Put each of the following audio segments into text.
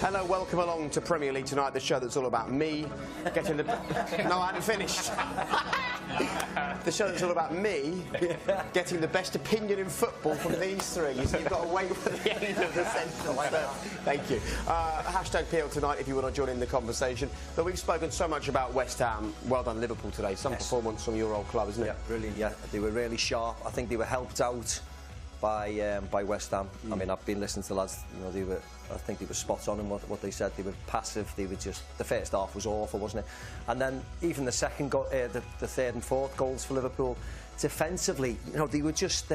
Hello, welcome along to Premier League Tonight, the show that's all about me getting the... No, I hadn't finished. The show that's all about me getting the best opinion in football from these three. So you've got to wait for the end of the sentence. Thank you. Hashtag PL Tonight if you want to join in the conversation. But we've spoken so much about West Ham. Well done, Liverpool, today. Some performance from your old club, isn't it? Yeah, brilliant. Yeah, they were really sharp. I think they were helped out by West Ham. I mean, I've been listening to the lads. You know, I think they were spot on in what they said. They were passive. They were just, the first half was awful, wasn't it? And then even the second goal, the third and fourth goals for Liverpool, defensively, you know, they were just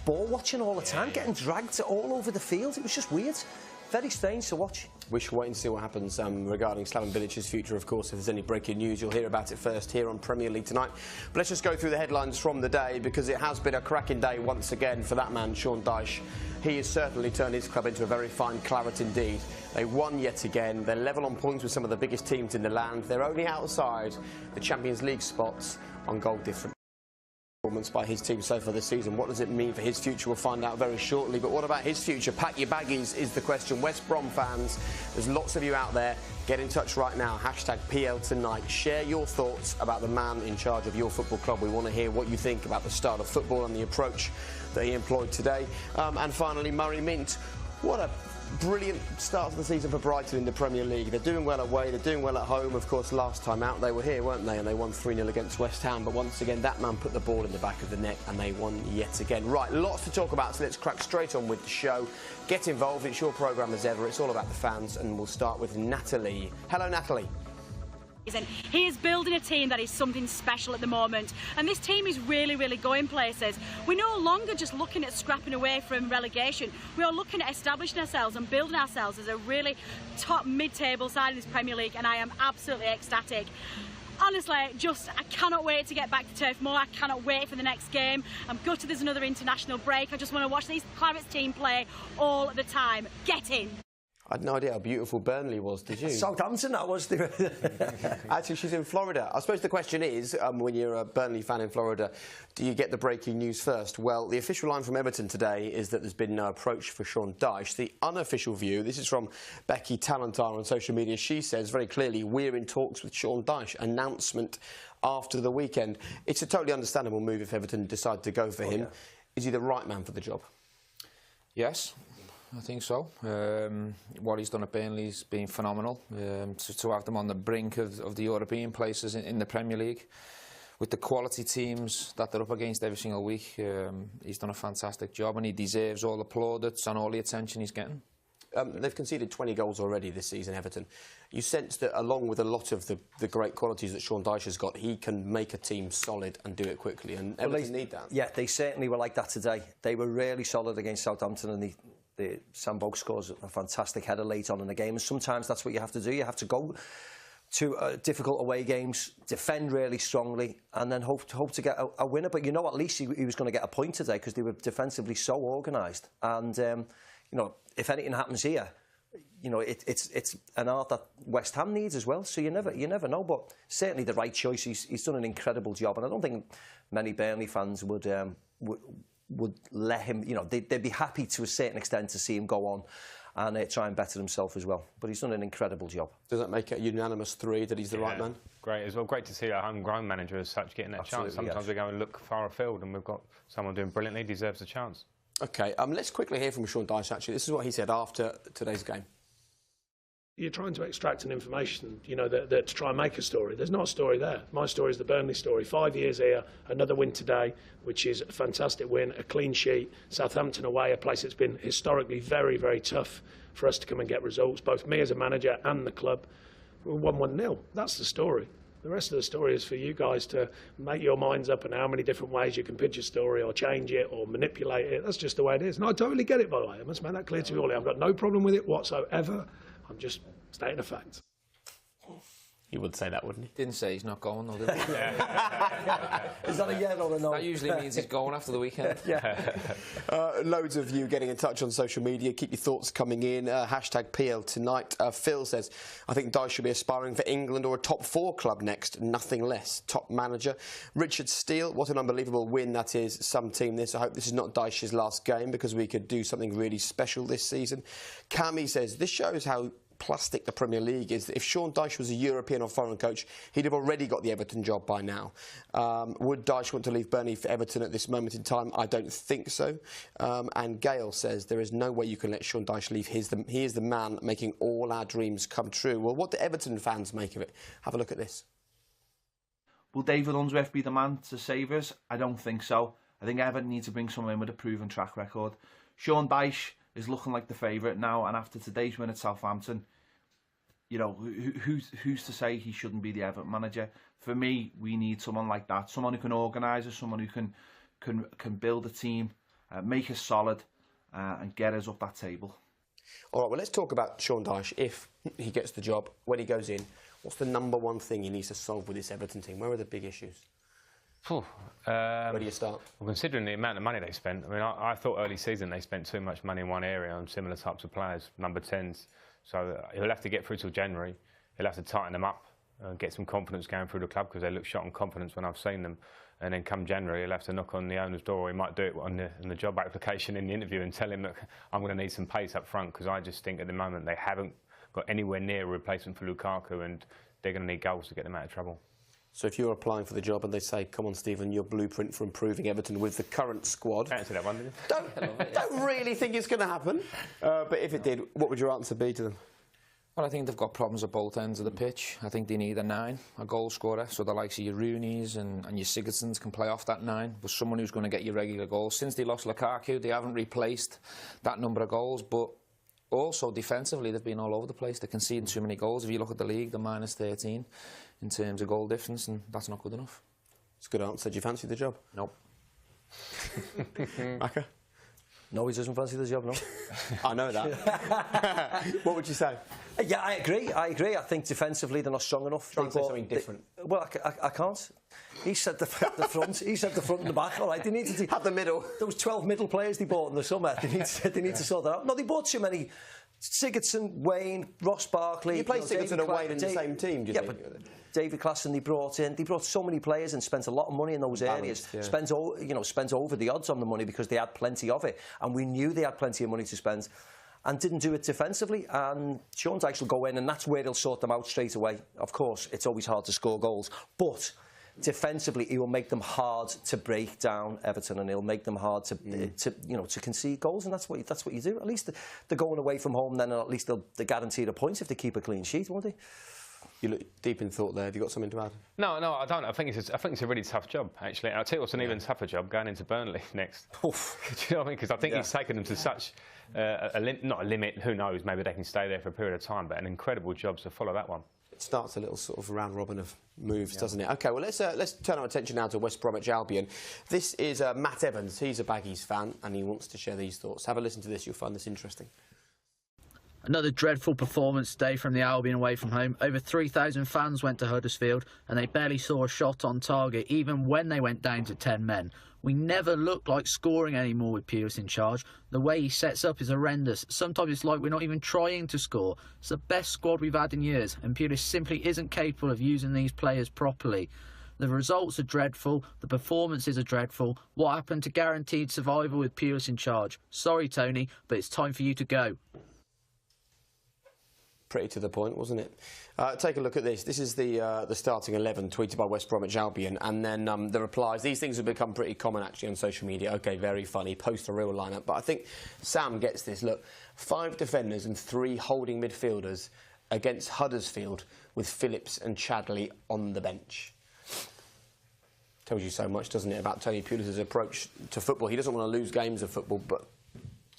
ball watching all the time, getting dragged all over the field. It was just weird. Very strange to watch. We should wait and see what happens regarding Slaven Bilic's future, of course. If there's any breaking news, you'll hear about it first here on Premier League Tonight. But let's just go through the headlines from the day, because it has been a cracking day once again for that man, Sean Dyche. He has certainly turned his club into a very fine claret indeed. They won yet again. They're level on points with some of the biggest teams in the land. They're only outside the Champions League spots on goal difference by his team so far this season. What does it mean for his future? We'll find out very shortly. But what about his future? Pack your baggies is the question. West Brom fans, there's lots of you out there. Get in touch right now. Hashtag PL Tonight. Share your thoughts about the man in charge of your football club. We want to hear what you think about the start of football and the approach that he employed today. And finally, Murray Mint. What a brilliant start to the season for Brighton in the Premier League. They're doing well away, they're doing well at home. Of course, last time out they were here, weren't they? And they won 3-0 against West Ham. But once again, that man put the ball in the back of the net and they won yet again. Right, lots to talk about, so let's crack straight on with the show. Get involved, it's your programme as ever. It's all about the fans, and we'll start with Natalie. Hello, Natalie. He is building a team that is something special at the moment, and this team is really going places. We're no longer just looking at scrapping away from relegation. We are looking at establishing ourselves and building ourselves as a really top mid-table side in this Premier League, and I am absolutely ecstatic. Honestly, I cannot wait to get back to Turf Moor. I cannot wait for the next game. I'm gutted there's another international break. I just want to watch these Clarets team play all the time. Get in. I had no idea how beautiful Burnley was, did you? Southampton, that was. Actually, she's in Florida. I suppose the question is, when you're a Burnley fan in Florida, do you get the breaking news first? Well, the official line from Everton today is that there's been no approach for Sean Dyche. The unofficial view, this is from Becky Talentar on social media, she says very clearly, we're in talks with Sean Dyche. Announcement after the weekend. It's a totally understandable move if Everton decide to go for him. Yeah. Is he the right man for the job? Yes. I think so. What he's done at Burnley's been phenomenal. To have them on the brink of the European places in the Premier League, with the quality teams that they're up against every single week, he's done a fantastic job, and he deserves all the plaudits and all the attention he's getting. They've conceded 20 goals already this season, Everton. You sense that along with a lot of the great qualities that Sean Dyche has got, he can make a team solid and do it quickly, and Everton need that. Yeah, they certainly were like that today. They were really solid against Southampton, and Sam Bogue scores a fantastic header late on in the game, and sometimes that's what you have to do. You have to go to difficult away games, defend really strongly, and then hope to get a winner. But you know, at least he was going to get a point today, because they were defensively so organised. And you know, if anything happens here, you know, it's an art that West Ham needs as well. So you never know. But certainly the right choice. He's done an incredible job, and I don't think many Burnley fans would let him, you know, they'd be happy to a certain extent to see him go on and try and better himself as well. But he's done an incredible job. Does that make it a unanimous 3 that he's the right man? Great as well. Great to see our homegrown manager as such getting that chance. Sometimes we go and look far afield, and we've got someone doing brilliantly, deserves a chance. OK, let's quickly hear from Sean Dyche, actually. This is what he said after today's game. You're trying to extract an information, you know, that to try and make a story. There's not a story there. My story is the Burnley story. 5 years here, another win today, which is a fantastic win, a clean sheet. Southampton away, a place that's been historically very tough for us to come and get results, both me as a manager and the club. We won 1-0. That's the story. The rest of the story is for you guys to make your minds up on how many different ways you can pitch a story or change it or manipulate it. That's just the way it is. And I totally get it, by the way. I must make that clear to you all. I've got no problem with it whatsoever. I'm just stating a fact. He would say that, wouldn't he? Didn't say he's not going, though, did he? Is that a yeah or a no? That usually means he's going after the weekend. Loads of you getting in touch on social media. Keep your thoughts coming in. Hashtag PL Tonight. Phil says, I think Dyche should be aspiring for England or a top 4 club next, nothing less. Top manager. Richard Steele, what an unbelievable win that is. Some team this. I hope this is not Dyche's last game because we could do something really special this season. Cami says, this shows how plastic the Premier League is. If Sean Dyche was a European or foreign coach, he'd have already got the Everton job by now. Would Dyche want to leave Burnley for Everton at this moment in time? I don't think so. And Gail says there is no way you can let Sean Dyche leave. He is the man making all our dreams come true. Well, what do Everton fans make of it? Have a look at this. Will David Unsworth be the man to save us? I don't think so. I think Everton need to bring someone in with a proven track record. Sean Dyche is looking like the favourite now, and after today's win at Southampton, you know, who's to say he shouldn't be the Everton manager? For me, we need someone like that, someone who can organise us, someone who can build a team, make us solid, and get us up that table. All right, well, let's talk about Sean Dyche. If he gets the job, when he goes in, what's the number one thing he needs to solve with this Everton team? Where are the big issues? Where do you start? Well, considering the amount of money they spent, I mean, I thought early season they spent too much money in one area on similar types of players, number 10s. So he'll have to get through till January. He'll have to tighten them up and get some confidence going through the club because they look shot on confidence when I've seen them. And then come January, he'll have to knock on the owner's door, or he might do it on the job application in the interview and tell him, look, I'm going to need some pace up front because I just think at the moment they haven't got anywhere near a replacement for Lukaku and they're going to need goals to get them out of trouble. So if you're applying for the job and they say, come on, Stephen, your blueprint for improving Everton with the current squad... Fancy that one, didn't you? Don't really think it's going to happen. But if it did, what would your answer be to them? Well, I think they've got problems at both ends of the pitch. I think they need a 9, a goal scorer, so the likes of your Rooneys and your Sigurdssons can play off that 9, but someone who's going to get you regular goals. Since they lost Lukaku, they haven't replaced that number of goals, but also defensively they've been all over the place. They're conceding too many goals. If you look at the league, they're minus 13 in terms of goal difference, and that's not good enough. It's a good answer. Do you fancy the job? Nope. Maka? No, he doesn't fancy the job, no. I know that. What would you say? Yeah, I agree. I think defensively they're not strong enough. Try and say something different. Well, I can't. He said the front. He said the front and the back. All right, they need to have the middle. There was 12 middle players they bought in the summer. They need to sort that out. No, they bought too many. Sigurdsson, Wayne, Ross Barkley. You play Sigurdsson and Wayne in the same team, do you think? But David Klassen they brought in. They brought so many players and spent a lot of money in those areas. Yeah. Spent over the odds on the money because they had plenty of it, and we knew they had plenty of money to spend, and didn't do it defensively. And Sean Dyche will go in, and that's where he'll sort them out straight away. Of course, it's always hard to score goals, but defensively he will make them hard to break down Everton, and he'll make them hard to concede goals, and that's what you do. At least they're going away from home then, and at least they're guaranteed a point if they keep a clean sheet, won't they? You look deep in thought there. Have you got something to add? No, I don't. I think it's a really tough job, actually. I'll tell you what's an even tougher job, going into Burnley next. Do you know what I mean? Because I think he's taken them to such, not a limit, who knows, maybe they can stay there for a period of time, but an incredible job to follow that one. It starts a little sort of round robin of moves, doesn't it? OK, well, let's turn our attention now to West Bromwich Albion. This is Matt Evans. He's a Baggies fan, and he wants to share these thoughts. Have a listen to this. You'll find this interesting. Another dreadful performance today from the Albion away from home. Over 3,000 fans went to Huddersfield and they barely saw a shot on target even when they went down to 10 men. We never look like scoring anymore with Pulis in charge. The way he sets up is horrendous. Sometimes it's like we're not even trying to score. It's the best squad we've had in years and Pulis simply isn't capable of using these players properly. The results are dreadful, the performances are dreadful. What happened to guaranteed survival with Pulis in charge? Sorry, Tony, but it's time for you to go. Pretty to the point, wasn't it? Take a look at this. This is the starting 11 tweeted by West Bromwich Albion, and then the replies. These things have become pretty common actually on social media. OK, very funny. Post a real lineup, but I think Sam gets this. Look, 5 defenders and 3 holding midfielders against Huddersfield with Phillips and Chadley on the bench. Tells you so much, doesn't it, about Tony Pulis' approach to football. He doesn't want to lose games of football, but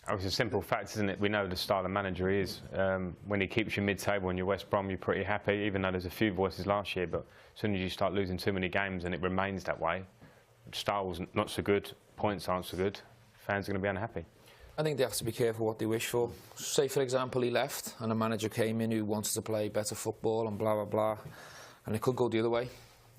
It's a simple fact, isn't it? We know the style of manager he is. When he keeps you mid-table and you're West Brom, you're pretty happy, even though there's a few voices last year. But as soon as you start losing too many games and it remains that way, style's not so good, points aren't so good, fans are going to be unhappy. I think they have to be careful what they wish for. Say, for example, he left and a manager came in who wanted to play better football and blah, blah, blah. and it could go the other way.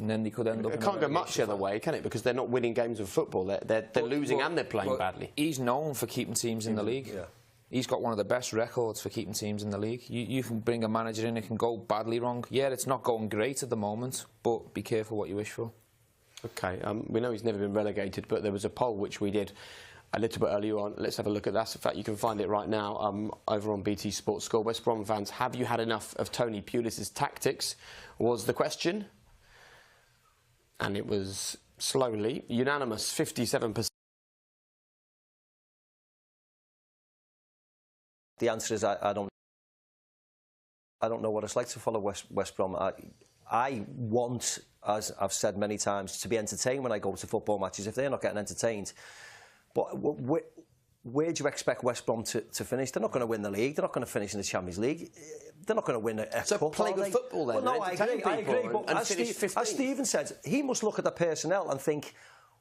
And then they could end up. It can't go much the other way, can it? Because they're not winning games of football. They're losing and they're playing badly. He's known for keeping teams in the league. Yeah. He's got one of the best records for keeping teams in the league. You can bring a manager in, it can go badly wrong. Yeah, it's not going great at the moment, but be careful what you wish for. OK, we know he's never been relegated, but there was a poll which we did a little bit earlier on. Let's have a look at that. In fact, you can find it right now over on BT Sports Score. West Brom fans, have you had enough of Tony Pulis's tactics, was the question. And it was slowly unanimous, 57%. The answer is I don't know what it's like to follow West Brom. I want, as I've said many times, to be entertained when I go to football matches. If they're not getting entertained, but where do you expect West Brom to finish? They're not going to win the league. They're not going to finish in the Champions League. They're not going to win a cup. So play good football then. Well, no, I agree. But as Stephen said, he must look at the personnel and think,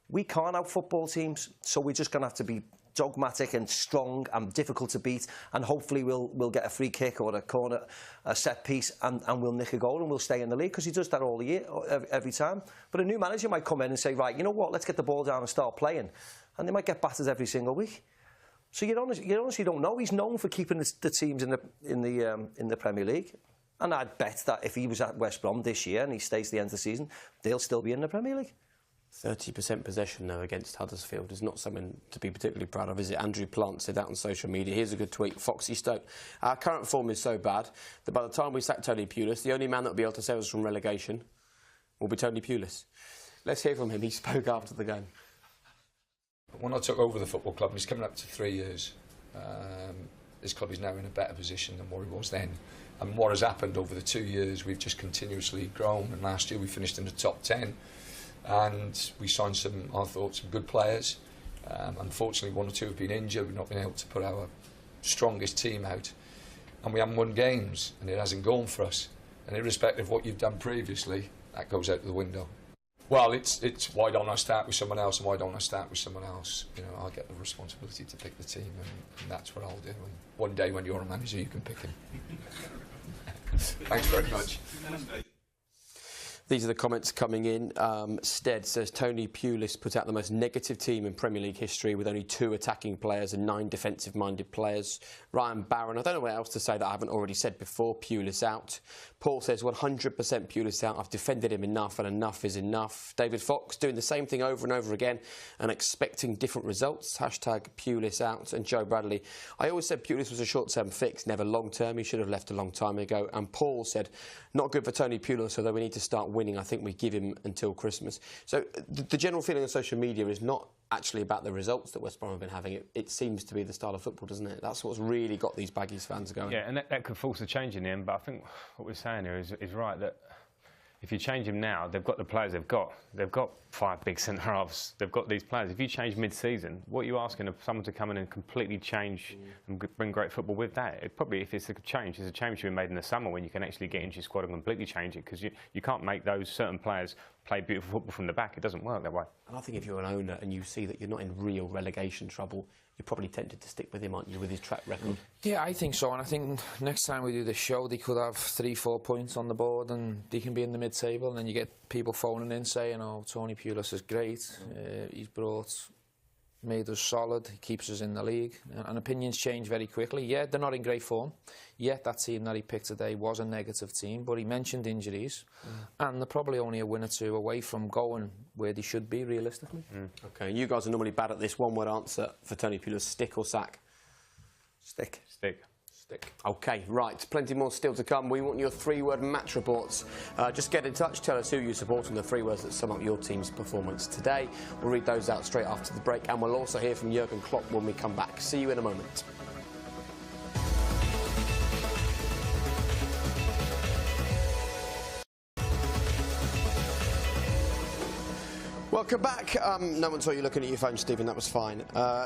we can't out football teams, so we're just going to have to be dogmatic and strong and difficult to beat, and hopefully we'll get a free kick or a corner, a set piece, and we'll nick a goal and we'll stay in the league, because he does that all year, every time. But a new manager might come in and say, right, you know what, let's get the ball down and start playing, and they might get battered every single week. So you honestly don't know. He's known for keeping the teams in the Premier League, and I'd bet that if he was at West Brom this year and he stays to the end of the season, they'll still be in the Premier League. 30% possession, though, against Huddersfield is not something to be particularly proud of, is it? Andrew Plant said that on social media. Here's a good tweet. Foxy Stoke. Our current form is so bad that by the time we sack Tony Pulis, the only man that will be able to save us from relegation will be Tony Pulis. Let's hear from him. He spoke after the game. When I took over the football club, and he's coming up to 3 years, this club is now in a better position than what he was then. And what has happened over the 2 years, we've just continuously grown, and last year we finished in the top 10. And we signed some, I thought, some good players. Unfortunately, 1 or 2 have been injured. We've not been able to put our strongest team out. And we haven't won games, and it hasn't gone for us. And irrespective of what you've done previously, that goes out the window. Well, it's why don't I start with someone else, and why don't I start with someone else? You know, I get the responsibility to pick the team, and that's what I'll do. And one day when you're a manager, you can pick him. Thanks very much. These are the comments coming in. Stead says Tony Pulis put out the most negative team in Premier League history with only 2 attacking players and 9 defensive-minded players. Ryan Barron, I don't know what else to say that I haven't already said before. Pulis out. Paul says 100% Pulis out. I've defended him enough, and enough is enough. David Fox doing the same thing over and over again and expecting different results. Hashtag Pulis out. And Joe Bradley, I always said Pulis was a short-term fix, never long-term. He should have left a long time ago. And Paul said, not good for Tony Pulis, although we need to start winning. I think we give him until Christmas. So the general feeling on social media is not actually about the results that West Brom have been having. It seems to be the style of football, doesn't it? That's what's really got these Baggies fans going. Yeah, and that could force a change in the end. But I think what we're saying here is right, that if you change him now, they've got the players they've got. They've got 5 big centre-halves. They've got these players. If you change mid-season, what are you asking of someone to come in and completely change and bring great football with that? It probably, if it's a change should be made in the summer when you can actually get into your squad and completely change it, because you can't make those certain players play beautiful football from the back. It doesn't work that way. And I think if you're an owner and you see that you're not in real relegation trouble, you're probably tempted to stick with him, aren't you, with his track record? Yeah, I think so. And I think next time we do this show, they could have 3-4 points on the board and they can be in the mid-table. And then you get people phoning in saying, oh, Tony Pulis is great. He's made us solid. He keeps us in the league. And opinions change very quickly. Yeah, they're not in great form. Yet that team that he picked today was a negative team, but he mentioned injuries. And they're probably only a win or 2 away from going where they should be, realistically. OK, you guys are normally bad at this. One-word answer for Tony Pulis, stick or sack? Stick. Stick. OK, right. Plenty more still to come. We want your 3-word match reports. Just get in touch. Tell us who you support and the 3 words that sum up your team's performance today. We'll read those out straight after the break, and we'll also hear from Jurgen Klopp when we come back. See you in a moment. Welcome back. No one saw you looking at your phone, Stephen. That was fine.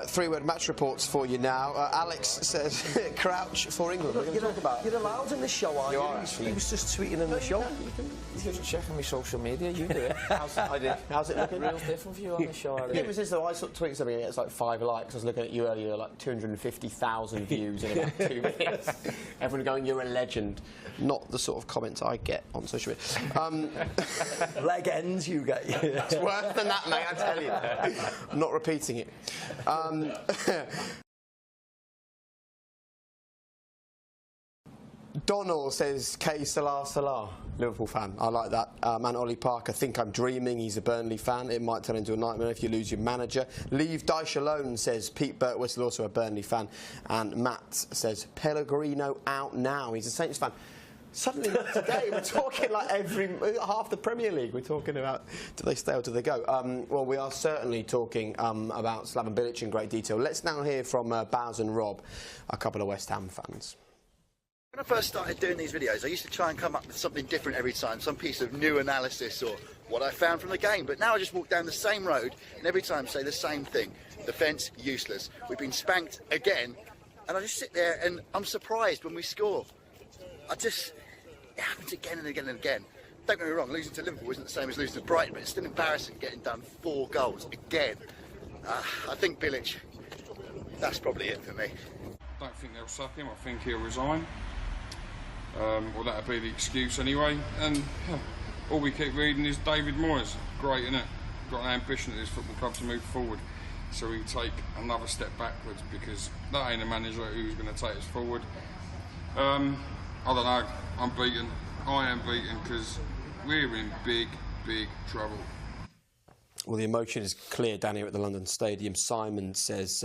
Three-word match reports for you now. Alex says Crouch for England. We're going to talk about. You're allowed in the show, aren't you? Are, He was just tweeting in the show. You're checking my social media, you do it. I did. How's it looking? Real different for you on the show. It was this though. I sort of tweeted something. It's like 5 likes. I was looking at you earlier, like 250,000 views in about 2 minutes. Everyone going, "You're a legend." Not the sort of comments I get on social media. Leg ends, you get. It's worse than that, mate. I tell you. I'm not repeating it. Donald says, K Salah Salah, Liverpool fan. I like that. And Ollie Parker, think I'm dreaming. He's a Burnley fan. It might turn into a nightmare if you lose your manager. Leave Dyche alone, says Pete Birtwistle, also a Burnley fan. And Matt says, Pellegrino out now. He's a Saints fan. Suddenly, not today, we're talking like half the Premier League. We're talking about do they stay or do they go? Well, we are certainly talking about Slaven Bilic in great detail. Let's now hear from Baz and Rob, a couple of West Ham fans. When I first started doing these videos, I used to try and come up with something different every time, some piece of new analysis or what I found from the game. But now I just walk down the same road and every time say the same thing. Defence, useless. We've been spanked again. And I just sit there and I'm surprised when we score. It happens again and again and again. Don't get me wrong, losing to Liverpool isn't the same as losing to Brighton, but it's still embarrassing getting done 4 goals again. I think Bilic, that's probably it for me. I don't think they'll sack him. I think he'll resign. Well, that'll be the excuse anyway. And yeah, all we keep reading is David Moyes. Great, innit? Got an ambition at this football club to move forward. So we take another step backwards because that ain't a manager who's going to take us forward. I don't know. I'm beaten. I am beaten because we're in big, big trouble. Well, the emotion is clear down here at the London Stadium. Simon says,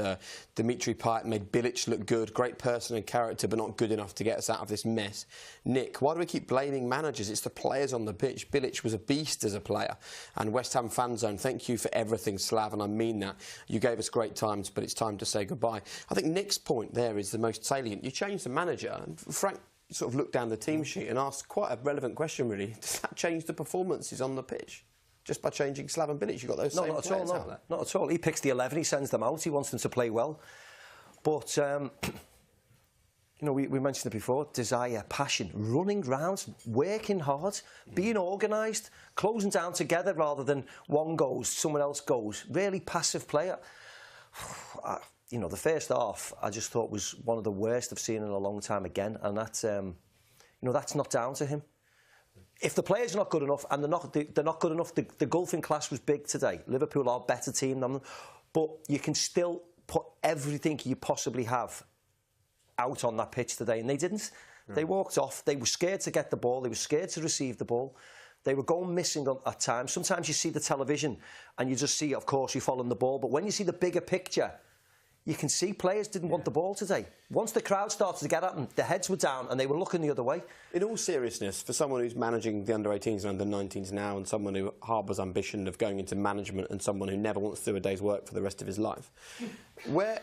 Dimitri Payet made Bilic look good. Great person and character, but not good enough to get us out of this mess. Nick, why do we keep blaming managers? It's the players on the pitch. Bilic was a beast as a player. And West Ham Fan Zone, thank you for everything, Slav, and I mean that. You gave us great times, but it's time to say goodbye. I think Nick's point there is the most salient. You change the manager, and Frank sort of looked down the team sheet and asked quite a relevant question, really. Does that change the performances on the pitch? Just by changing Slaven Bilic, you've got those same players out there. Not at all. He picks the 11, he sends them out, he wants them to play well. But, you know, we mentioned it before, desire, passion, running round, working hard, being organised, closing down together rather than one goes, someone else goes. Really passive player. You know, the first half I just thought was one of the worst I've seen in a long time again, and that's, you know, that's not down to him. If the players are not good enough, and they're not good enough, the gulf in class was big today. Liverpool are a better team than them, but you can still put everything you possibly have out on that pitch today, and they didn't. Yeah. They walked off. They were scared to get the ball. They were scared to receive the ball. They were going missing at times. Sometimes you see the television, and you just see, of course, you're following the ball, but when you see the bigger picture, you can see players didn't want the ball today. Once the crowd started to get at them, their heads were down and they were looking the other way. In all seriousness, for someone who's managing the under-18s and under-19s now, and someone who harbours ambition of going into management, and someone who never wants to do a day's work for the rest of his life, where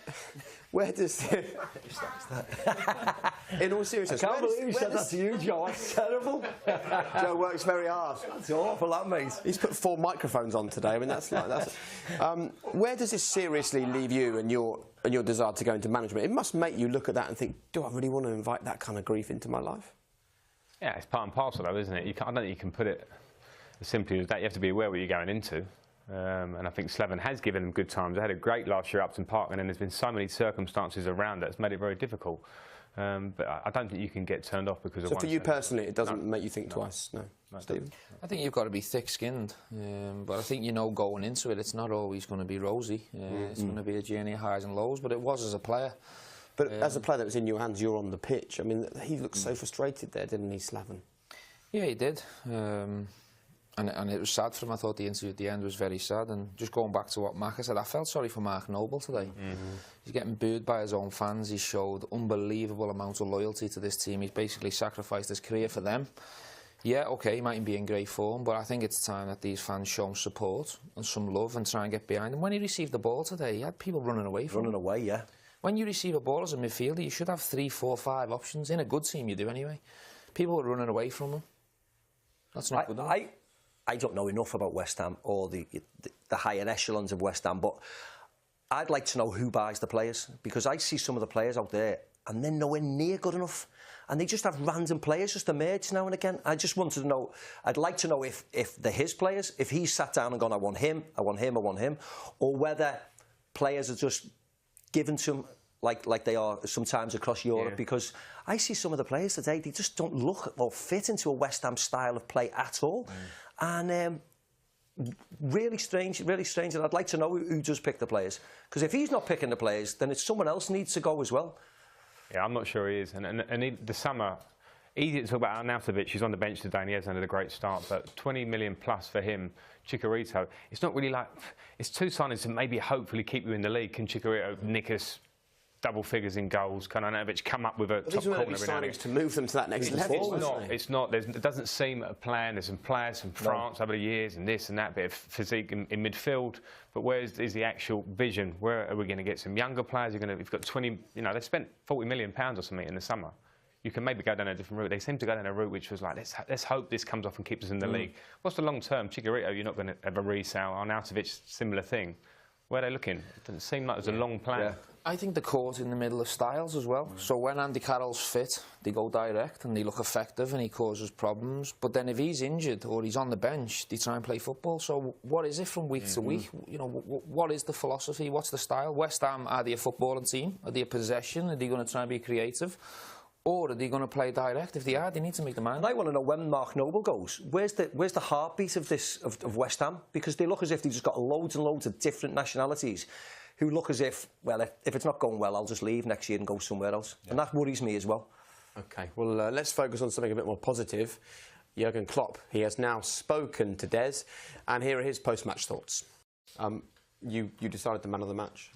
does... In all seriousness... I can't believe you said that to you, Joe. That's terrible. Joe works very hard. That's awful, that, mate. He's put 4 microphones on today. I mean, that's where does this seriously leave you and your desire to go into management? It must make you look at that and think, do I really want to invite that kind of grief into my life? Yeah, it's part and parcel, though, isn't it? I don't think you can put it as simply as that. You have to be aware what you're going into. And I think Slaven has given them good times. They had a great last year at Upton Park, and then there's been so many circumstances around that's made it very difficult. But I don't think you can get turned off because of one. So for you personally, it doesn't make you think twice? No. Stephen? I think you've got to be thick-skinned, but I think you know going into it, it's not always going to be rosy. It's going to be a journey of highs and lows, but it was as a player. But as a player that was in your hands, you're on the pitch. I mean, he looked so frustrated there, didn't he, Slaven? Yeah, he did. And it was sad for him. I thought the interview at the end was very sad. And just going back to what Maka said, I felt sorry for Mark Noble today. He's getting booed by his own fans. He showed unbelievable amounts of loyalty to this team. He's basically sacrificed his career for them. Yeah, OK, he mightn't be in great form, but I think it's time that these fans show him support and some love and try and get behind him. When he received the ball today, he had people running away from him. Running away, yeah. When you receive a ball as a midfielder, you should have 3, 4, 5 options. In a good team, you do anyway. People were running away from him. That's not good enough. I don't know enough about West Ham or the higher echelons of West Ham, but I'd like to know who buys the players, because I see some of the players out there and they're nowhere near good enough. And they just have random players just emerge now and again. I just wanted to know, I'd like to know if they're his players, if he's sat down and gone, I want him, I want him, I want him, or whether players are just given to him like they are sometimes across Europe, because I see some of the players today, they just don't look or fit into a West Ham style of play at all. And really strange, and I'd like to know who does pick the players, because if he's not picking the players, then it's someone else needs to go as well. Yeah, I'm not sure he is. And the summer, easy to talk about Arnautovic. He's on the bench today and he hasn't had a great start, but 20 million plus for him. Chicharito, it's not really like, it's two signings to maybe hopefully keep you in the league. Can Chicharito nick us double figures in goals? Can Arnautovic come up with a top corner every now and then? To move them to that next level. It's not. It doesn't seem a plan. There's some players from France over the years and this and that, bit of physique in midfield. But where is the actual vision? Where are we going to get some younger players? We've got 20. You know, they've spent £40 million or something in the summer. You can maybe go down a different route. They seem to go down a route which was like, let's hope this comes off and keeps us in the league. What's the long term? Chicharito, you're not going to have a resale. Arnautovic, similar thing. Where are they looking? It doesn't seem like there's a long plan. Yeah. I think the court's in the middle of styles as well. So when Andy Carroll's fit, they go direct and they look effective and he causes problems. But then if he's injured or he's on the bench, they try and play football. So what is it from week to week? You know, what is the philosophy? What's the style? West Ham, are they a footballing team? Are they a possession? Are they going to try and be creative? Or are they going to play direct? If they are, they need to make the mind. And I want to know, when Mark Noble goes, where's the heartbeat of West Ham? Because they look as if they've just got loads and loads of different nationalities who look as if, well, if it's not going well, I'll just leave next year and go somewhere else. Yeah. And that worries me as well. OK, well, let's focus on something a bit more positive. Jurgen Klopp, he has now spoken to Des, and here are his post-match thoughts. You decided the man of the match.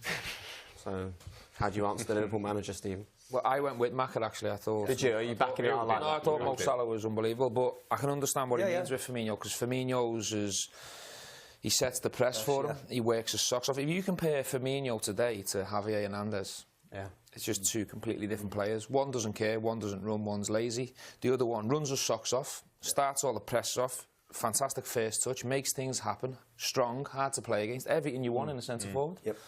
So how do you answer the Liverpool manager, Stephen? Well, I went with Maka, actually, I thought. Did you? Are you backing it out like that? No, I thought Mo Salah was unbelievable, but I can understand what he means with Firmino, because Firmino's he sets the press for him, he works his socks off. If you compare Firmino today to Javier Hernandez, it's just two completely different players. One doesn't care, one doesn't run, one's lazy. The other one runs his socks off, starts all the press off, fantastic first touch, makes things happen, strong, hard to play against, everything you want in a centre forward. Yep.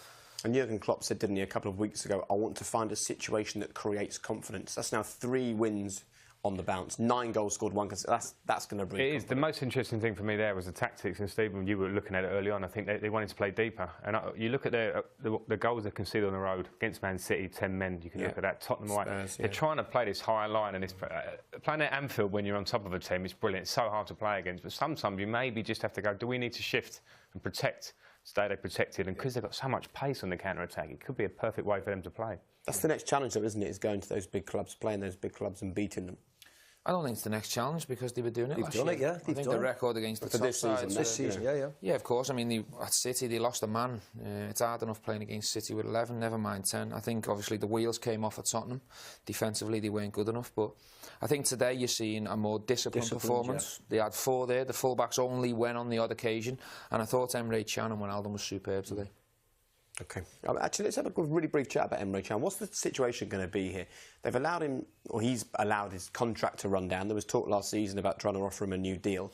And Jurgen Klopp said, didn't he, a couple of weeks ago, I want to find a situation that creates confidence. That's now 3 wins on the bounce, 9 goals scored, 1 that's going to bring confidence. The most interesting thing for me there was the tactics, and Stephen, you were looking at it early on. I think they wanted to play deeper, and you look at the goals they conceded on the road against Man City, 10 men. You can look at that. Tottenham away. They're trying to play this higher line, and it's playing at Anfield when you're on top of a team. It's brilliant. It's so hard to play against, but sometimes you maybe just have to go, do we need to shift and protect? Stay they protected, and because they've got so much pace on the counter-attack, it could be a perfect way for them to play. That's the next challenge, though, isn't it? Is going to those big clubs, playing those big clubs and beating them. I don't think it's the next challenge, because they were doing it last year. They've done it, yeah. I think the record against the top side. This season, yeah. Yeah, of course. I mean, at City, they lost a man. It's hard enough playing against City with 11, never mind 10. I think, obviously, the wheels came off at Tottenham. Defensively, they weren't good enough. But I think today you're seeing a more disciplined performance. Yeah. They had 4 there. The full-backs only went on the odd occasion. And I thought Emre Can and Wijnaldum was superb today. OK. Actually, let's have a really brief chat about Emre Can. What's the situation going to be here? They've allowed him, or he's allowed his contract to run down. There was talk last season about trying to offer him a new deal.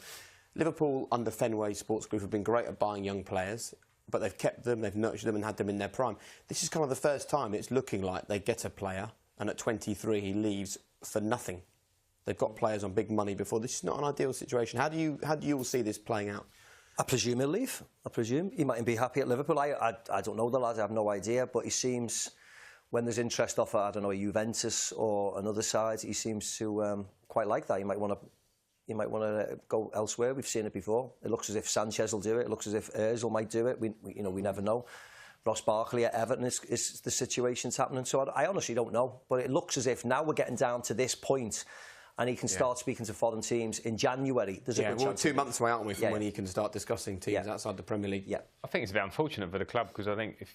Liverpool, under Fenway Sports Group, have been great at buying young players, but they've kept them, they've nurtured them and had them in their prime. This is kind of the first time it's looking like they get a player, and at 23 he leaves for nothing. They've got players on big money before. This is not an ideal situation. How do you all see this playing out? I presume he'll leave. I presume he mightn't be happy at Liverpool. I don't know the lad. I have no idea. But he seems, when there's interest offer, I don't know, Juventus or another side, he seems to quite like that. He might want to go elsewhere. We've seen it before. It looks as if Sanchez will do it. It looks as if Özil might do it. We never know. Ross Barkley at Everton is the situation's happening. So I honestly don't know. But it looks as if now we're getting down to this point, and he can start speaking to foreign teams in January. There's a good chance. 2 months away, aren't we, from when he can start discussing teams outside the Premier League? Yeah. I think it's a bit unfortunate for the club, because I think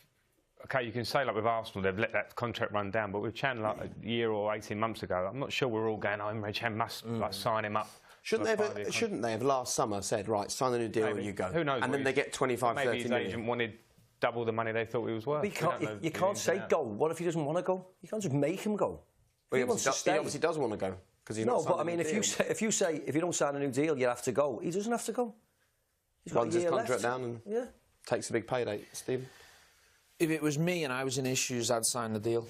OK, you can say, like with Arsenal, they've let that contract run down, but with Can, like a year or 18 months ago, I'm not sure we're all going, Emre Can must sign him up. Shouldn't they have last summer said, right, sign a new deal and you go? Who knows? And then they get 25, 30 million. Maybe his agent wanted double the money they thought he was worth. You can't say go. What if he doesn't want to go? You can't just make him go. He obviously does want to go. No, but I mean, if you don't sign a new deal, you have to go. He doesn't have to go. runs his contract down and takes a big payday. Stephen? If it was me and I was in issues, I'd sign the deal.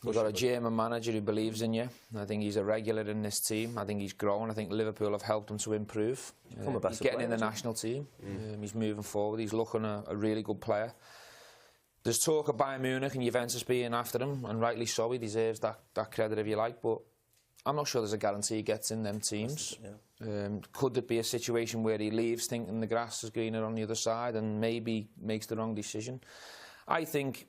We've got a German manager who believes in you. I think he's a regular in this team. I think he's grown. I think Liverpool have helped him to improve. He's getting in the national team. He's moving forward. He's looking a really good player. There's talk of Bayern Munich and Juventus being after him, and rightly so. He deserves that credit, if you like. But I'm not sure there's a guarantee he gets in them teams. Could it be a situation where he leaves thinking the grass is greener on the other side and maybe makes the wrong decision? I think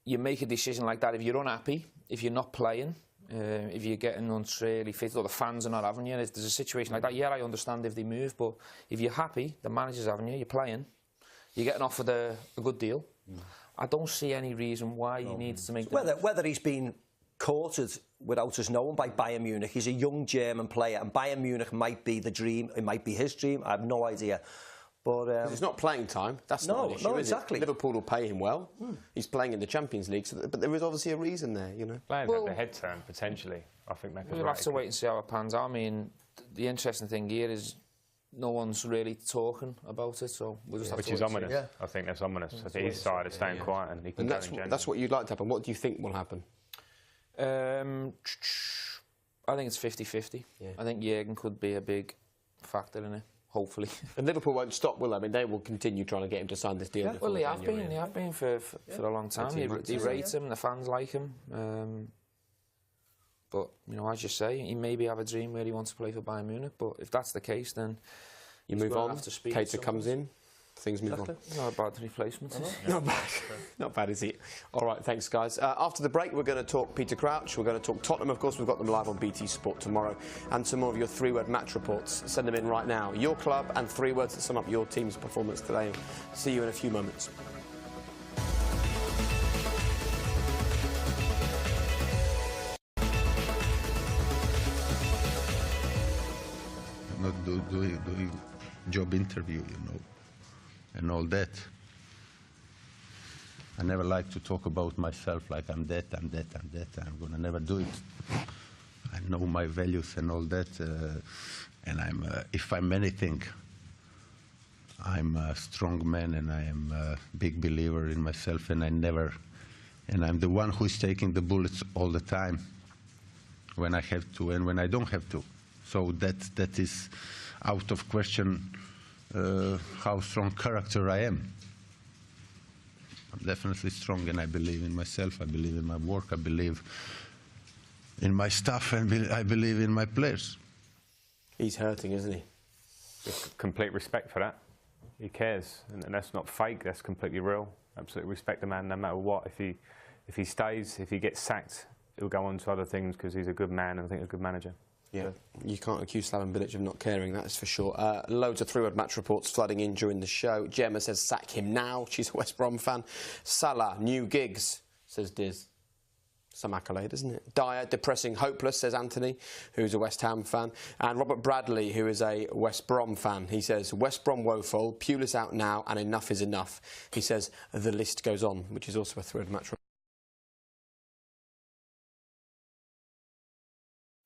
you make a decision like that if you're unhappy, if you're not playing, if you're getting unfairly fit, or the fans are not having you. If there's a situation like that, yeah, I understand if they move, but if you're happy, the manager's having you, you're playing, you're getting offered a good deal. I don't see any reason why he needs to make that. Whether he's been courted without us knowing by Bayern Munich, he's a young German player, and Bayern Munich might be the dream, it might be his dream, I have no idea. But it's not playing time. That's not an issue. No, exactly. Liverpool will pay him well. He's playing in the Champions League, but there is obviously a reason there, you know. Players have their head turned potentially. I think we'll have to wait and see how it pans out. I mean, the interesting thing here is no one's really talking about it, so we'll just have to wait. Which is ominous. Yeah. I think that's ominous. I think his side is staying quiet, and he can go in January. That's what you'd like to happen. What do you think will happen? I think it's 50-50. I think Jürgen could be a big factor in it. Hopefully. And Liverpool won't stop, will they? I mean, they will continue trying to get him to sign this deal. Yeah, well, they have been for a long time. They rate him, the fans like him. But, you know, as you say, he maybe have a dream where he wants to play for Bayern Munich, but if that's the case, then you move on, Keita comes in, things move on. Not a bad replacement. Not bad. Not bad, is it? All right, thanks, guys. After the break, we're going to talk Peter Crouch. We're going to talk Tottenham, of course. We've got them live on BT Sport tomorrow. And some more of your three-word match reports. Send them in right now. Your club and 3 words that sum up your team's performance today. See you in a few moments. Not doing job interview, you know, and all that. I never like to talk about myself like I'm that. I'm gonna never do it. I know my values and all that, and if I'm anything, I'm a strong man, and I am a big believer in myself, and I'm the one who's taking the bullets all the time when I have to and when I don't have to. So that is out of question how strong character I am. I'm definitely strong, and I believe in myself, I believe in my work, I believe in my staff, and I believe in my players. He's hurting, isn't he? With complete respect for that. He cares, and that's not fake, that's completely real. Absolutely respect the man no matter what. If he stays, if he gets sacked, he'll go on to other things because he's a good man and I think a good manager. Yeah, you can't accuse Slaven Bilic of not caring, that's for sure. Loads of three-word match reports flooding in during the show. Gemma says, sack him now. She's a West Brom fan. Salah, new gigs, says Diz. Some accolade, isn't it? Dyer, depressing, hopeless, says Anthony, who's a West Ham fan. And Robert Bradley, who is a West Brom fan. He says, West Brom woeful, Pulis out now, and enough is enough. He says, the list goes on, which is also a three-word match report.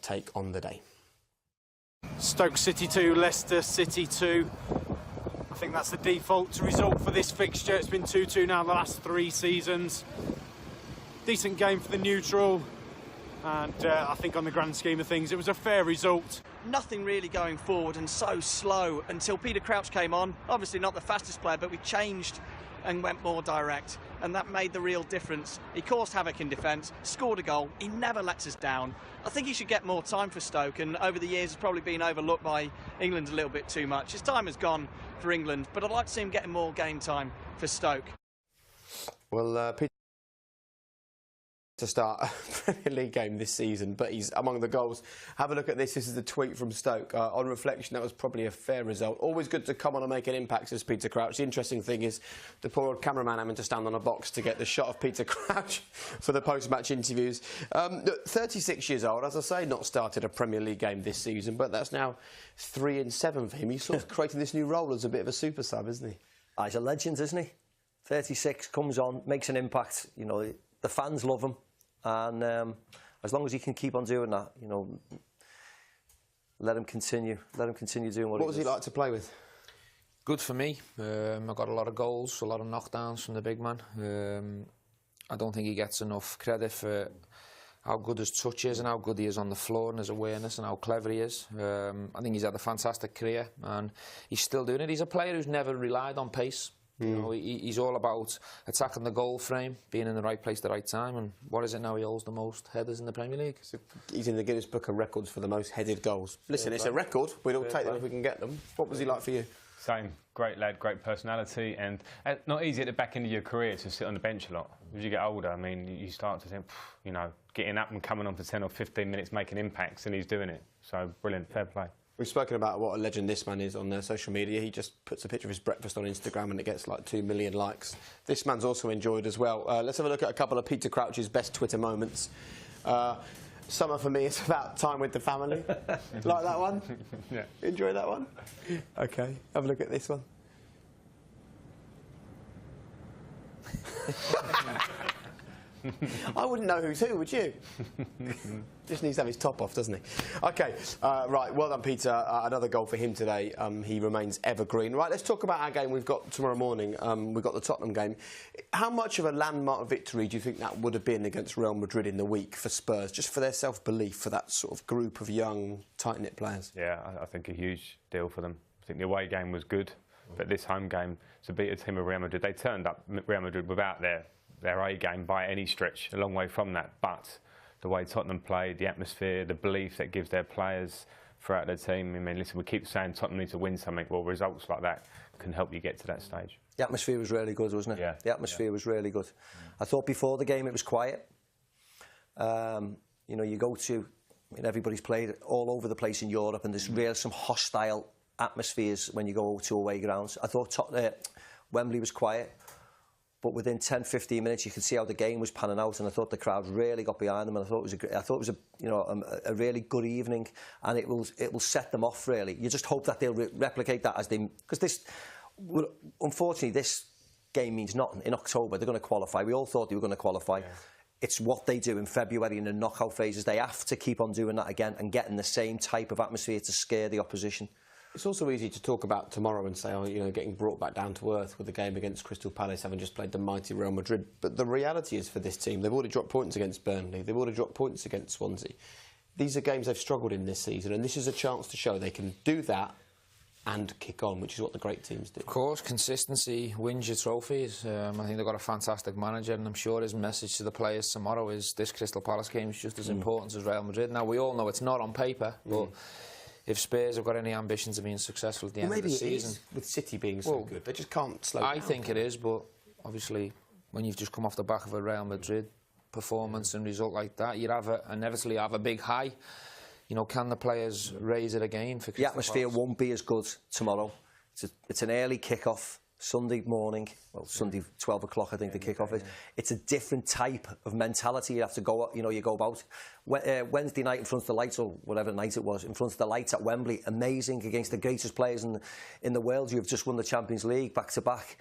Take on the day. Stoke City 2, Leicester City 2. I think that's the default result for this fixture. It's been 2-2 now the last 3 seasons. Decent game for the neutral, and I think on the grand scheme of things it was a fair result. Nothing really going forward and so slow until Peter Crouch came on. Obviously not the fastest player, but we changed and went more direct, and that made the real difference. He caused havoc in defence, scored a goal, he never lets us down. I think he should get more time for Stoke, and over the years has probably been overlooked by England a little bit too much. His time has gone for England, but I'd like to see him getting more game time for Stoke. Well, Peter to start a Premier League game this season, but he's among the goals. Have a look at this. This is the tweet from Stoke. On reflection, that was probably a fair result. Always good to come on and make an impact, says Peter Crouch. The interesting thing is the poor old cameraman having to stand on a box to get the shot of Peter Crouch for the post-match interviews. 36 years old, as I say, not started a Premier League game this season, but that's now 3 in 7 for him. He's sort of creating this new role as a bit of a super sub, isn't he? He's a legend, isn't he? 36, comes on, makes an impact. You know, the fans love him. And as long as he can keep on doing that, you know, let him continue doing what he does. What was he like to play with? Good for me. I got a lot of goals, a lot of knockdowns from the big man. I don't think he gets enough credit for how good his touch is and how good he is on the floor and his awareness and how clever he is. I think he's had a fantastic career and he's still doing it. He's a player who's never relied on pace. You know, he's all about attacking the goal frame, being in the right place at the right time, and what is it now? He holds the most headers in the Premier League. So he's in the Guinness Book of Records for the most headed goals. Listen, it's a record. We'd all take them if we can get them. What was he like for you? Same. Great lad, great personality, and not easy at the back end of your career to sit on the bench a lot. As you get older, I mean, you start to think, you know, getting up and coming on for 10 or 15 minutes, making impacts, and he's doing it. So, brilliant, fair play. We've spoken about what a legend this man is on social media. He just puts a picture of his breakfast on Instagram and it gets like 2 million likes. This man's also enjoyed as well. Let's have a look at a couple of Peter Crouch's best Twitter moments. Summer for me is about time with the family. Like that one? Yeah. Enjoy that one? OK, have a look at this one. I wouldn't know who's who, would you? Just needs to have his top off, doesn't he? OK, right, well done, Peter. Another goal for him today. He remains evergreen. Right, let's talk about our game we've got tomorrow morning. We've got the Tottenham game. How much of a landmark victory do you think that would have been against Real Madrid in the week for Spurs, just for their self-belief, for that sort of group of young, tight-knit players? Yeah, I think a huge deal for them. I think the away game was good, but this home game, to beat a team of Real Madrid, they turned up Real Madrid without their A game by any stretch, a long way from that. But the way Tottenham played, the atmosphere, the belief that gives their players throughout their team. I mean, listen, we keep saying Tottenham need to win something. Well, results like that can help you get to that stage. The atmosphere was really good, wasn't it? Yeah. The atmosphere was really good. I thought before the game it was quiet. You know, you go to, I mean, everybody's played all over the place in Europe, and there's really some hostile atmospheres when you go to away grounds. I thought Wembley was quiet. But within 10-15 minutes, you could see how the game was panning out, and I thought the crowd really got behind them. And I thought it was a really good evening, and it will set them off really. You just hope that they'll replicate that as they, because this, unfortunately, this game means nothing. In October, they're going to qualify. We all thought they were going to qualify. Yeah. It's what they do in February in the knockout phases. They have to keep on doing that again and getting the same type of atmosphere to scare the opposition. It's also easy to talk about tomorrow and say, oh, you know, getting brought back down to earth with the game against Crystal Palace, having just played the mighty Real Madrid. But the reality is for this team, they've already dropped points against Burnley. They've already dropped points against Swansea. These are games they've struggled in this season, and this is a chance to show they can do that and kick on, which is what the great teams do. Of course, consistency wins your trophies. I think they've got a fantastic manager, and I'm sure his message to the players tomorrow is this Crystal Palace game is just as important as Real Madrid. Now, we all know it's not on paper, but if Spurs have got any ambitions of being successful at the end of the season... Maybe it is, with City being so good. They just can't slow down. I think it is, but obviously, when you've just come off the back of a Real Madrid performance and result like that, you'd inevitably have a big high. You know, can the players raise it again for Crystal The atmosphere Palace? Won't be as good tomorrow. It's an early kick-off, Sunday morning. Well, Sunday, 12 o'clock, I think the kick-off is. It's a different type of mentality you have to go, you know, you go about. Wednesday night in front of the lights, or whatever night it was, in front of the lights at Wembley, amazing against the greatest players in the world. You've just won the Champions League back-to-back.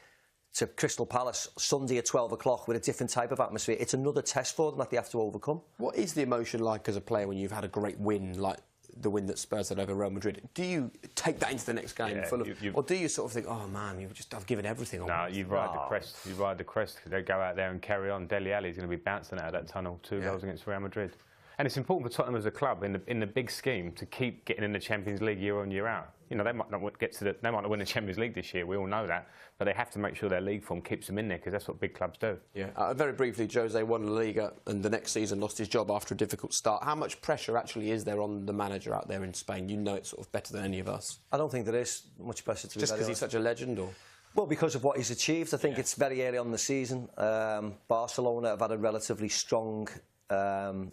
To Crystal Palace, Sunday at 12 o'clock with a different type of atmosphere. It's another test for them that they have to overcome. What is the emotion like as a player when you've had a great win, like the win that Spurs had over Real Madrid? Do you take that into the next game or do you sort of think, oh man, I've given everything on? No, you ride the crest. You ride the crest. They go out there and carry on. Dele Alli's going to be bouncing out of that tunnel. 2 goals against Real Madrid. And it's important for Tottenham as a club in the big scheme to keep getting in the Champions League year on year out. You know, they might not win the Champions League this year. We all know that, but they have to make sure their league form keeps them in there because that's what big clubs do. Yeah. Very briefly, Jose won La Liga and the next season lost his job after a difficult start. How much pressure actually is there on the manager out there in Spain? You know it sort of better than any of us. I don't think there is much pressure to just because he's such a legend, or? Well, because of what he's achieved. I think it's very early on in the season. Barcelona have had a relatively strong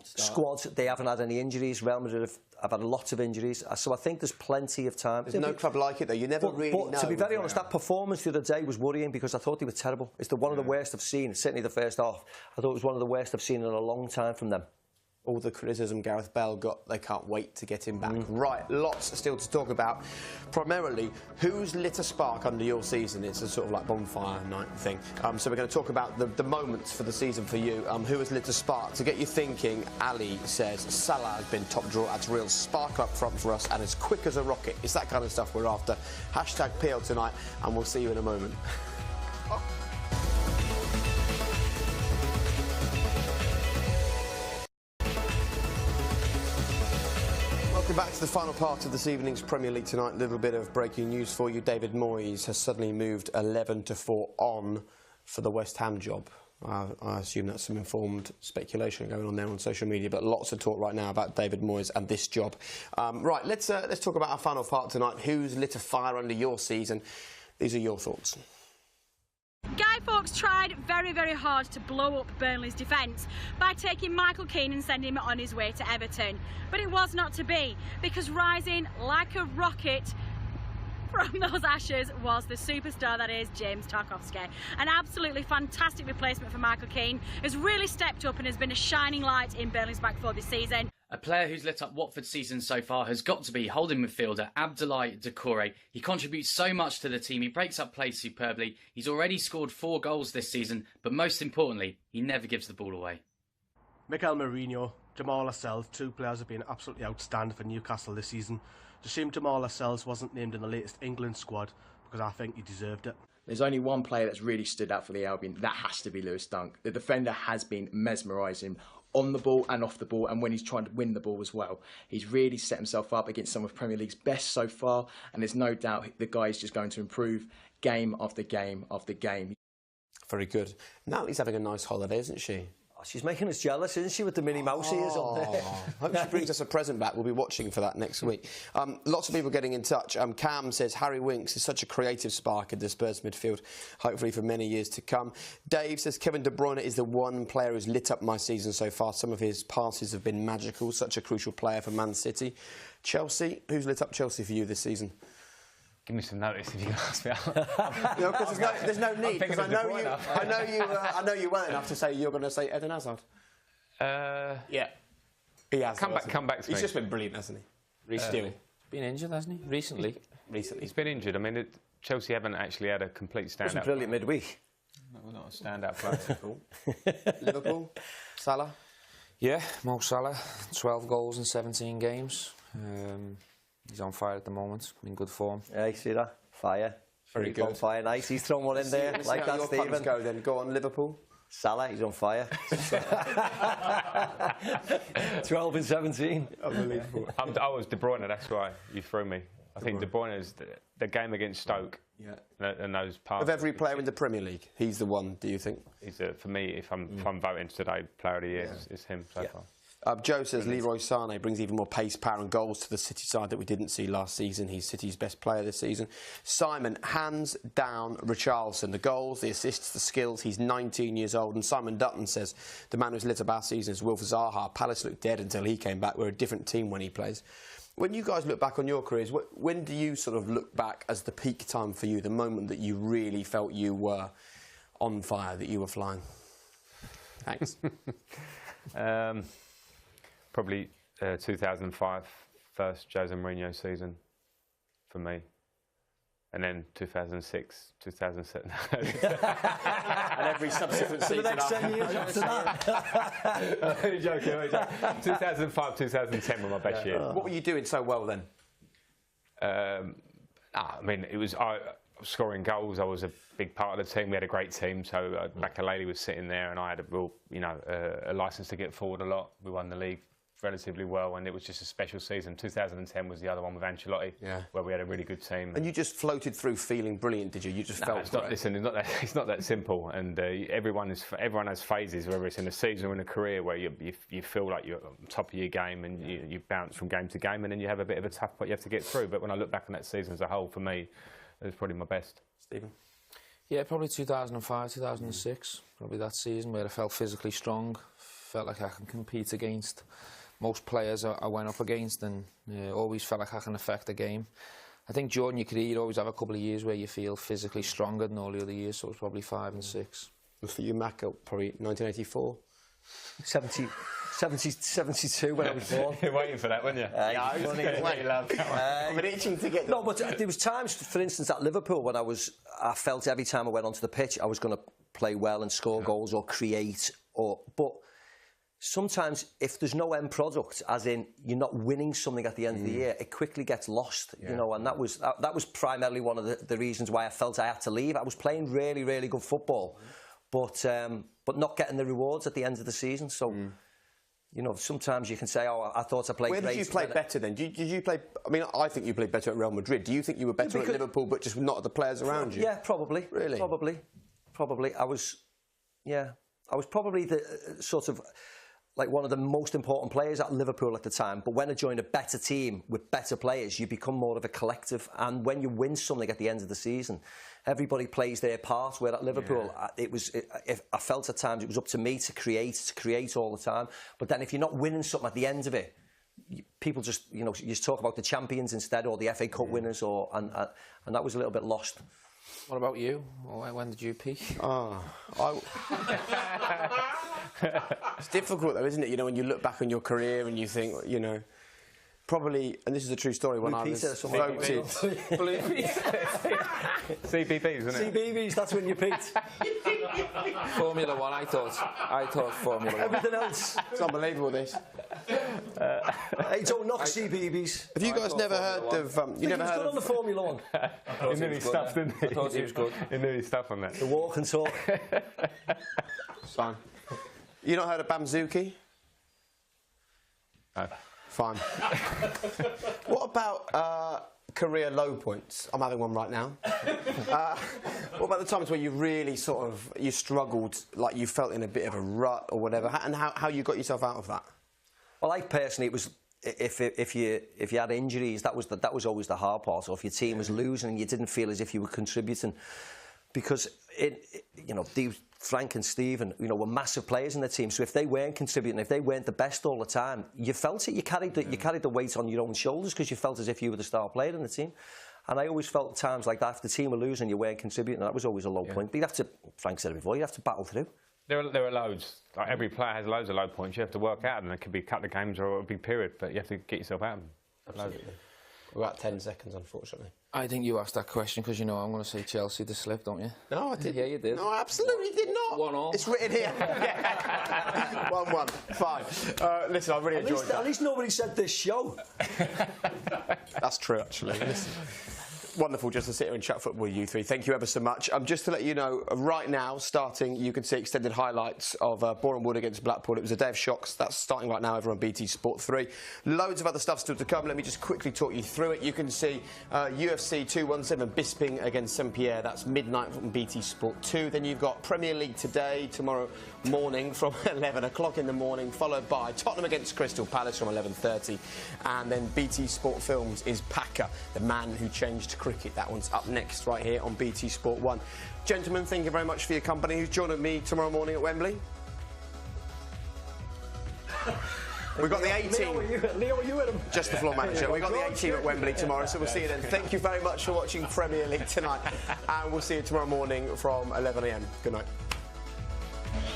squad. They haven't had any injuries. Real Madrid have had lots of injuries, so I think there's plenty of time. There's no club like it though. You never really know. To be very honest, that performance the other day was worrying because I thought they were terrible. It's one of the worst I've seen. Certainly the first half, I thought it was one of the worst I've seen in a long time from them. all the criticism Gareth Bale got, they can't wait to get him back. Right, lots still to talk about. Primarily, who's lit a spark under your season? It's a sort of like bonfire night thing. So we're going to talk about the moments for the season for you. Who has lit a spark? To get you thinking, Ali says Salah has been top draw, adds real spark up front for us and as quick as a rocket. It's that kind of stuff we're after. Hashtag PL tonight, and we'll see you in a moment. Welcome back to the final part of this evening's Premier League tonight. A little bit of breaking news for you. David Moyes has suddenly moved 11-4 on for the West Ham job. I assume that's some informed speculation going on there on social media, but lots of talk right now about David Moyes and this job. Right, let's talk about our final part tonight. Who's lit a fire under your season? These are your thoughts. Guy Fawkes tried very, very hard to blow up Burnley's defence by taking Michael Keane and sending him on his way to Everton. But it was not to be, because rising like a rocket from those ashes was the superstar that is James Tarkowski. An absolutely fantastic replacement for Michael Keane, has really stepped up and has been a shining light in Burnley's back four this season. A player who's lit up Watford's season so far has got to be holding midfielder Abdoulaye Doucouré. He contributes so much to the team, he breaks up play superbly, he's already scored 4 goals this season, but most importantly, he never gives the ball away. Mikel Merino, Jamal Lascelles, 2 players have been absolutely outstanding for Newcastle this season. It's a shame Jamal Lascelles wasn't named in the latest England squad, because I think he deserved it. There's only one player that's really stood out for the Albion, that has to be Lewis Dunk. The defender has been mesmerising on the ball and off the ball, and when he's trying to win the ball as well. He's really set himself up against some of Premier League's best so far, and there's no doubt the guy is just going to improve game after game after game. Very good. Natalie's having a nice holiday, isn't she? She's making us jealous, isn't she, with the Minnie Mouse ears on there? Hope she brings us a present back. We'll be watching for that next week. Lots of people getting in touch. Cam says Harry Winks is such a creative spark in the Spurs midfield, hopefully for many years to come. Dave says Kevin De Bruyne is the one player who's lit up my season so far. Some of his passes have been magical. Such a crucial player for Man City. Chelsea, who's lit up Chelsea for you this season? Give me some notice if you can ask me. No, because there's no need. Because I know you well enough to say you're going to say Eden Hazard. Yeah, he has. Come back to me. He's just been brilliant, hasn't he? Still been injured, hasn't he? Recently, he's been injured. I mean, Chelsea haven't actually had a complete standout. Wasn't brilliant midweek. No, not a standout player. Liverpool, Salah. Yeah, Mo Salah, 12 goals in 17 games. He's on fire at the moment, in good form. Yeah, you see that? Fire. Very good. On fire, nice. He's thrown one in there, like that, Stephen. Go then. Go on, Liverpool. Salah, he's on fire. 12 and 17. Unbelievable. I was De Bruyne, that's why you threw me. I think De Bruyne is the game against Stoke. Yeah. And those parts. Of every player in the Premier League, he's the one, do you think? He's for me, if I'm voting today, player of the year, it's him so far. Joe says Leroy Sané brings even more pace, power and goals to the City side that we didn't see last season. He's City's best player this season. Simon, hands down Richarlison. The goals, the assists, the skills. He's 19 years old. And Simon Dutton says the man who's lit up our season is Wilf Zaha. Palace looked dead until he came back. We're a different team when he plays. When you guys look back on your careers, when do you sort of look back as the peak time for you, the moment that you really felt you were on fire, that you were flying? Thanks. Probably 2005, first Jose Mourinho season for me. And then 2006, 2007. And every subsequent season. For the next 10 years after that. Only joking. 2005, 2010 were my best years. What were you doing so well then? I mean, it was scoring goals. I was a big part of the team. We had a great team. So Makelele was sitting there, and I had a real, a license to get forward a lot. We won the league relatively well, and it was just a special season. 2010 was the other one with Ancelotti, where we had a really good team. And you just floated through feeling brilliant, did you? You just felt. Listen, it's not that simple. And everyone has phases, whether it's in a season or in a career, where you feel like you're on top of your game, and you bounce from game to game, and then you have a bit of a tough part you have to get through. But when I look back on that season as a whole, for me, it was probably my best. Stephen? Yeah, probably 2005, 2006. Probably that season where I felt physically strong, felt like I can compete against most players I went up against, and always felt like I can affect the game. I think during your career you always have a couple of years where you feel physically stronger than all the other years, so it was probably 5 and 6. For you, Mac, probably 1984? 72 when I was born. You're waiting for that, weren't you? I was waiting, love. I've been itching to get. No, but there was times, for instance, at Liverpool when I felt every time I went onto the pitch I was going to play well and score goals or create, but sometimes if there's no end product, as in you're not winning something at the end of the year, it quickly gets lost, you know, and that was primarily one of the reasons why I felt I had to leave. I was playing really, really good football, but not getting the rewards at the end of the season. So, you know, sometimes you can say, oh, I thought I played great. Where did you play better then? Did you play... I mean, I think you played better at Real Madrid. Do you think you were better at Liverpool, but just not at the players around you? Yeah, probably. Really? Probably. I was probably the sort of... like one of the most important players at Liverpool at the time, but when I joined a better team with better players, you become more of a collective, and when you win something at the end of the season, everybody plays their part, where at Liverpool, I felt at times it was up to me to create all the time, but then if you're not winning something at the end of it, people just, you know, you just talk about the champions instead, or the FA Cup winners, and that was a little bit lost. What about you? When did you peak? It's difficult though, isn't it? You know, when you look back on your career and you think, you know, probably, and this is a true story, when I was voted... CBBS, isn't it? CBBS, that's when you peaked. Formula One, I thought Formula One. Everything else. It's unbelievable, this. Hey, don't knock CBBS. Have you guys never heard of... you never heard of... on the Formula One. He nearly stuffed, didn't he? I thought he was good. He nearly stuffed on that. The walk and talk. Fine. You not heard of Bamzuki? No. Fine. What about career low points? I'm having one right now. What about the times where you really sort of, you struggled, like you felt in a bit of a rut or whatever, and how you got yourself out of that? Well, I personally, it was, if you had injuries, that was always the hard part, or if your team was losing and you didn't feel as if you were contributing, because you know, Frank and Stephen, you know, were massive players in the team. So if they weren't contributing, if they weren't the best all the time, you felt it. You carried the weight on your own shoulders because you felt as if you were the star player in the team. And I always felt times like that, if the team were losing, you weren't contributing. That was always a low point. But you'd have to, Frank said it before, you'd have to battle through. There are loads. Like every player has loads of low points. You have to work out, and it could be a couple of games or a big period, but you have to get yourself out of them. Absolutely. We're about 10 seconds, unfortunately. I think you asked that question because you know I'm going to say Chelsea to slip, don't you? No, I didn't. Yeah, you did. No, I absolutely did not. 1-1. It's written here. 1-1. Fine. Listen, I really enjoyed that. At least nobody said this show. That's true, actually. Listen. Wonderful just to sit here and chat football with you three. Thank you ever so much. Just to let you know, right now, starting, you can see extended highlights of Boreham Wood against Blackpool. It was a day of shocks. That's starting right now over on BT Sport 3. Loads of other stuff still to come. Let me just quickly talk you through it. You can see UFC 217 Bisping against Saint-Pierre. That's midnight from BT Sport 2. Then you've got Premier League today, tomorrow morning from 11 o'clock in the morning, followed by Tottenham against Crystal Palace from 11:30. And then BT Sport Films is Packer, the man who changed cricket. That one's up next right here on BT Sport 1. Gentlemen, thank you very much for your company. Who's joining me tomorrow morning at Wembley? We've got the 18. Leo, you with him? Just the floor manager. We've got the 18 at Wembley tomorrow, so we'll see you then. Thank you very much for watching Premier League tonight, and we'll see you tomorrow morning from 11 AM. Good night.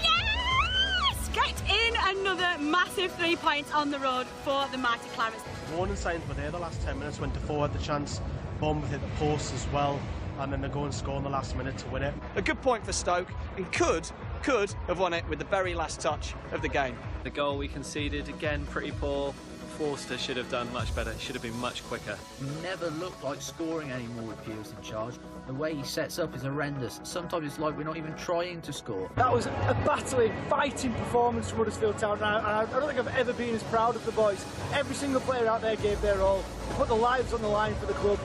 Yes! Get in another massive 3 points on the road for the mighty Clarets. Warning signs were there the last 10 minutes when Defoe had the chance. Bournemouth hit the post as well, and then they go and score in the last minute to win it. A good point for Stoke, and could have won it with the very last touch of the game. The goal we conceded, again, pretty poor. Forster should have done much better. Should have been much quicker. Never looked like scoring anymore with Pearce in charge. The way he sets up is horrendous. Sometimes it's like we're not even trying to score. That was a battling, fighting performance from Huddersfield Town, and I don't think I've ever been as proud of the boys. Every single player out there gave their all, put their lives on the line for the club.